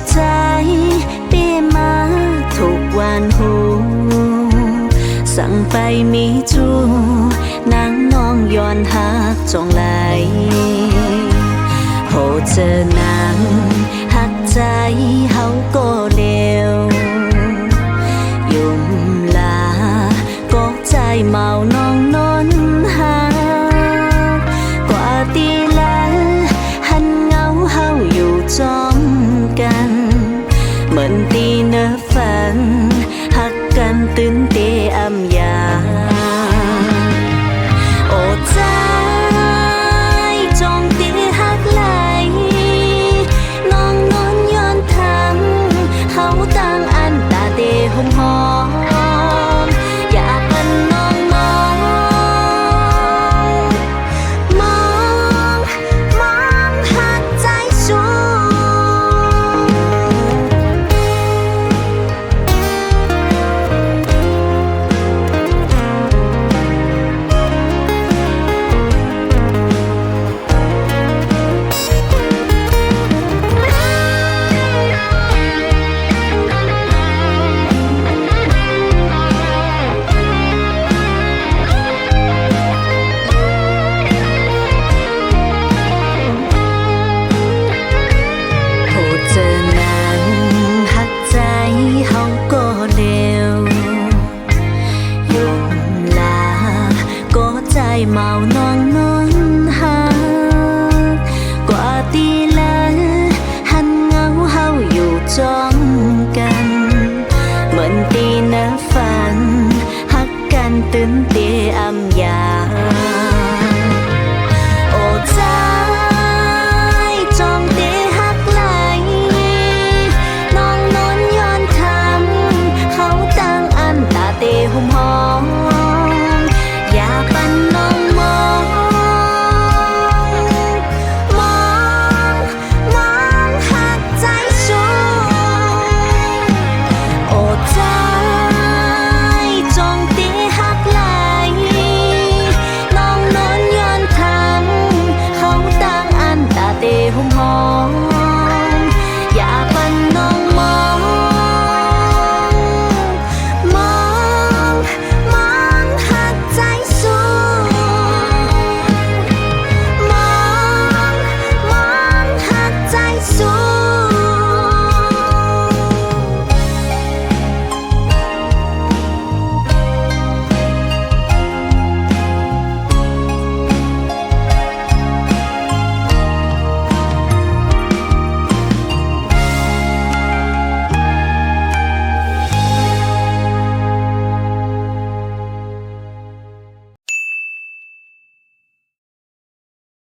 ใจเปี้ยมาทุกวันหูสั่งไปมีจูนางน้องย้อนหักจองไหลโหเจอนางหักใจเฮาก็เลวยุ่มลาก็ใจเมาน้องนอนหักกว่าตีแล้วหันเงาเฮาอยู่จอมกันเหมือนตีเนื้อฝันหักกันตื่นเตะอำยาโอ้ใจจงตีหักไหลน้องนอนย้อนทำเฮาต่างอันตาเตะหอมหอมอย่าพันน้องมองมองมองหักใจสูเมาน้องนอนหักกว่าตีแล้วหันเงาเฮาอยู่จอมกันเหมือนตีเนื้อฝันหักกันตื่นเตะอำ